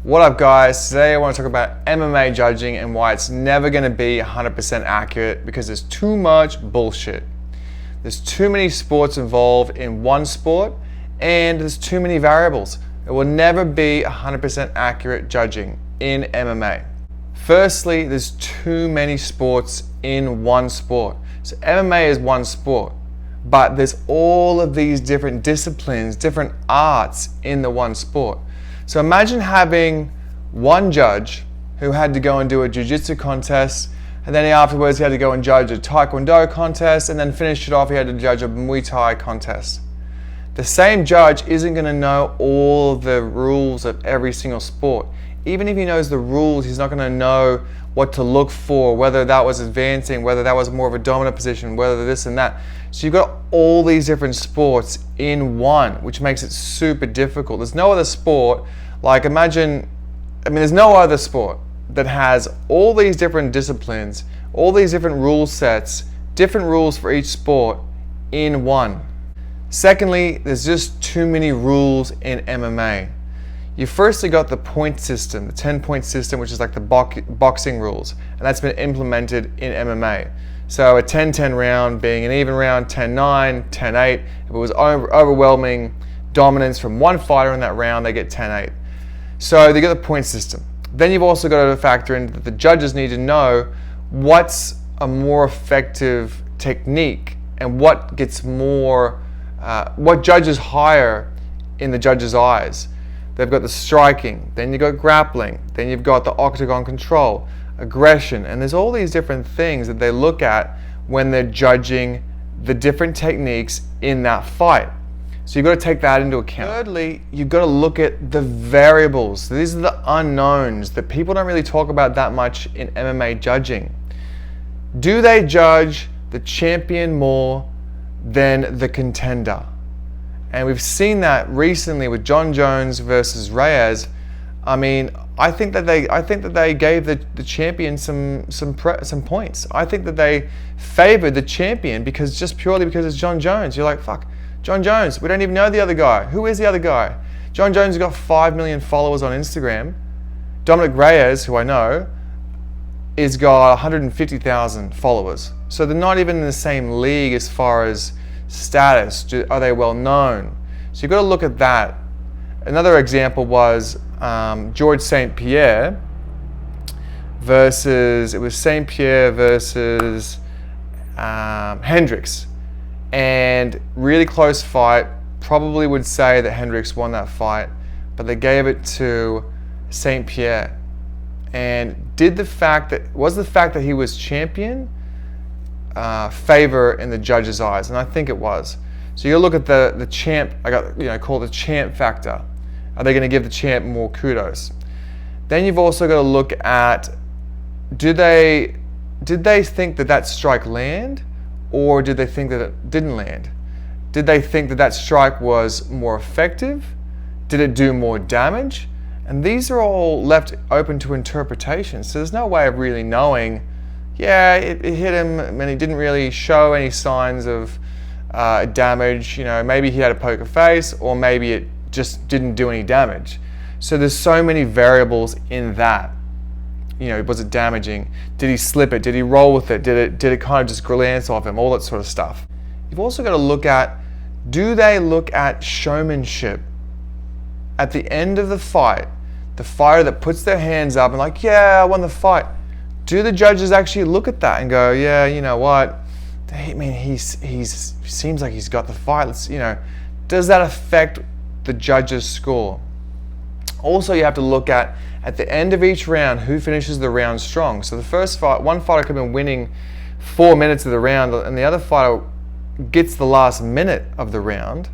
What up guys, today I want to talk about MMA judging and why it's never going to be 100% accurate because there's too much bullshit. There's too many sports involved in one sport and there's too many variables. It will never be 100% accurate judging in MMA. Firstly, there's too many sports in one sport. So MMA is one sport, but there's all of these different disciplines, different arts in the one sport. So imagine having one judge who had to go and do a jiu-jitsu contest, and then afterwards he had to go and judge a taekwondo contest, and then finish it off he had to judge a Muay Thai contest. The same judge isn't going to know all the rules of every single sport. Even if he knows the rules, he's not going to know what to look for, whether that was advancing, whether that was more of a dominant position, whether this and that. So you've got all these different sports in one, which makes it super difficult. There's no other sport, there's no other sport that has all these different disciplines, all these different rule sets, different rules for each sport in one. Secondly, there's just too many rules in MMA. You firstly got the point system, the 10-point system, which is like the boxing rules, and that's been implemented in MMA. So a 10-10 round being an even round, 10-9, 10-8. If it was overwhelming dominance from one fighter in that round, they get 10-8. So they get the point system. Then you've also got to factor in that the judges need to know what's a more effective technique and what gets more, what judges higher in the judge's eyes. They've got the striking, then you've got grappling, then you've got the octagon control, aggression, and there's all these different things that they look at when they're judging the different techniques in that fight. So you've got to take that into account. Thirdly, you've got to look at the variables. So these are the unknowns that people don't really talk about that much in MMA judging. Do they judge the champion more than the contender? And we've seen that recently with Jon Jones versus Reyes. I think that they gave the champion some points. I think that they favored the champion purely because it's Jon Jones. You're like, fuck, Jon Jones. We don't even know the other guy. Who is the other guy? Jon Jones has got 5 million followers on Instagram. Dominic Reyes, who I know, has got 150,000 followers. So they're not even in the same league as far as status. Are they well known? So you've got to look at that. Another example was George St. Pierre versus Hendricks, and really close fight. Probably would say that Hendricks won that fight, but they gave it to St. Pierre. And was the fact that he was champion favor in the judge's eyes? And I think it was. So you look at the champ. Call it the champ factor. Are they going to give the champ more kudos? Then you've also got to look at did they think that strike land, or did they think that it didn't land? Did they think that strike was more effective? Did it do more damage? And these are all left open to interpretation. So there's no way of really knowing. Yeah, it hit him and he didn't really show any signs of damage. Maybe he had a poker face, or maybe it just didn't do any damage. So there's so many variables in that. Was it damaging? Did he slip it? Did he roll with it? Did it kind of just glance off him? All that sort of stuff. You've also got to look at, do they look at showmanship? At the end of the fight, the fighter that puts their hands up and like, yeah, I won the fight. Do the judges actually look at that and go, yeah, you know what? He seems like he's got the fight. Does that affect the judge's score? Also, you have to look at the end of each round, who finishes the round strong. So the first fight, one fighter could have been winning 4 minutes of the round, and the other fighter gets the last minute of the round.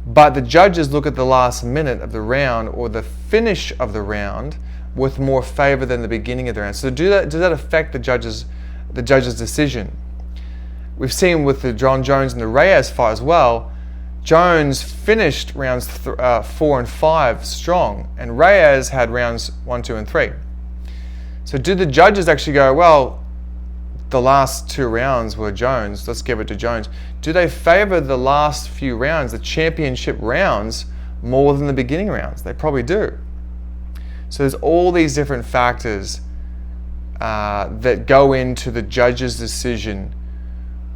But the judges look at the last minute of the round or the finish of the round with more favor than the beginning of the round. So does that affect the judge's decision? We've seen with the Jon Jones and the Reyes fight as well. Jones finished rounds 4 and 5 strong, and Reyes had rounds 1, 2, and 3. So did the judges actually go, well, the last 2 rounds were Jones, let's give it to Jones? Do they favor the last few rounds, the championship rounds, more than the beginning rounds? They probably do. So there's all these different factors that go into the judge's decision,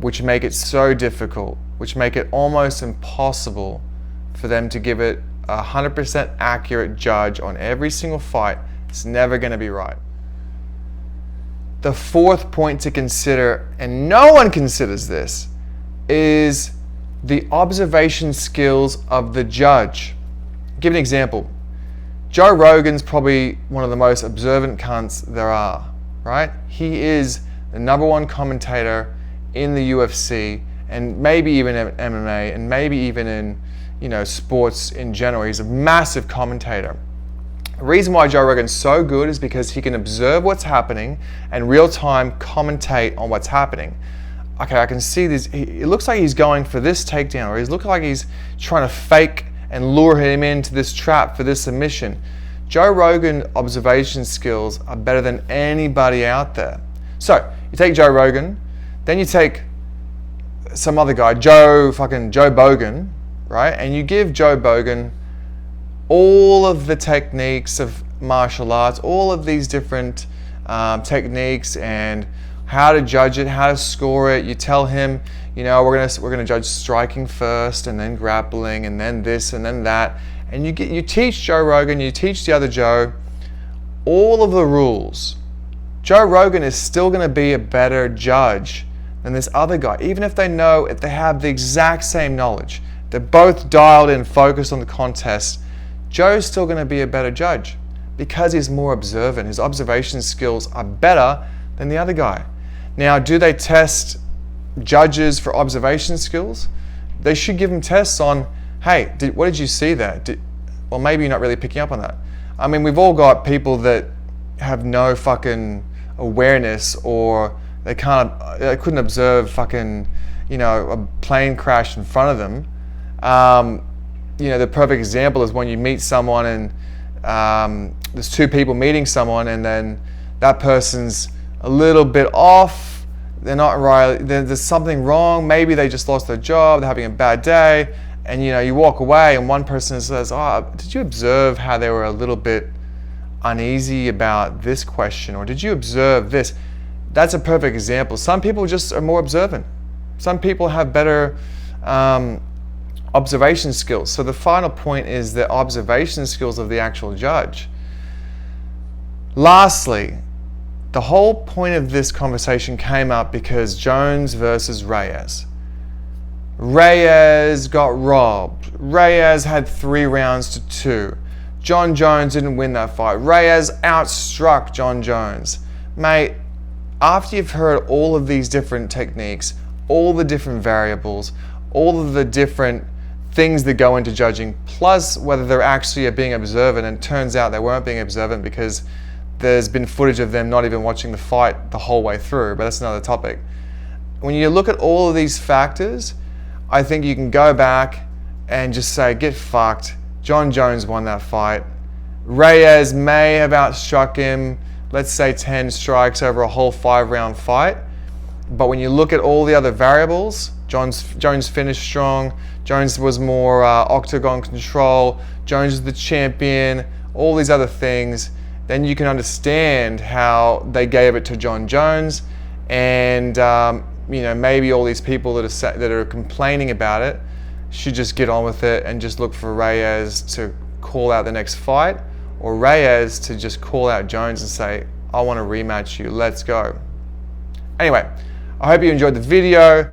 which make it so difficult, which make it almost impossible for them to give it a 100% accurate judge on every single fight. It's never going to be right. The fourth point to consider, and no one considers this, is the observation skills of the judge. I'll give an example. Joe Rogan's probably one of the most observant cunts there are, right? He is the #1 commentator in the UFC, and maybe even in MMA, and maybe even in, sports in general. He's a massive commentator. The reason why Joe Rogan's so good is because he can observe what's happening and real time commentate on what's happening. Okay, I can see this. It looks like he's going for this takedown, or he's looking like he's trying to fake and lure him into this trap for this submission. Joe Rogan observation skills are better than anybody out there. So you take Joe Rogan, then you take some other guy, Joe Bogan, right? And you give Joe Bogan all of the techniques of martial arts, all of these different techniques and how to judge it, how to score it. You tell him, we're gonna judge striking first, and then grappling, and then this, and then that. And you teach Joe Rogan, you teach the other Joe all of the rules. Joe Rogan is still going to be a better judge than this other guy, even if they have the exact same knowledge. They're both dialed in, focused on the contest. Joe's still going to be a better judge because he's more observant. His observation skills are better than the other guy. Now, do they test judges for observation skills? They should give them tests on, hey, what did you see there? Well, maybe you're not really picking up on that. I mean, we've all got people that have no fucking awareness, or they couldn't observe a plane crash in front of them. The perfect example is when you meet someone and there's two people meeting someone, and then that person's a little bit off. They're not right. There's something wrong. Maybe they just lost their job. They're having a bad day. And you walk away, and one person says, "Oh, did you observe how they were a little bit uneasy about this question? Or did you observe this?" That's a perfect example. Some people just are more observant. Some people have better observation skills. So the final point is the observation skills of the actual judge. Lastly, the whole point of this conversation came up because Jones versus Reyes. Reyes got robbed. Reyes had 3 rounds to 2. John Jones didn't win that fight. Reyes outstruck John Jones. Mate, after you've heard all of these different techniques, all the different variables, all of the different things that go into judging, plus whether they're actually being observant, and it turns out they weren't being observant because there's been footage of them not even watching the fight the whole way through, but that's another topic. When you look at all of these factors, I think you can go back and just say, get fucked. John Jones won that fight. Reyes may have outstruck him, let's say 10 strikes over a whole 5-round fight. But when you look at all the other variables, Jones finished strong. Jones was more octagon control. Jones is the champion. All these other things. Then you can understand how they gave it to John Jones. And maybe all these people that are complaining about it should just get on with it and just look for Reyes to call out the next fight, or Reyes to just call out Jones and say, I want to rematch you, let's go. Anyway, I hope you enjoyed the video.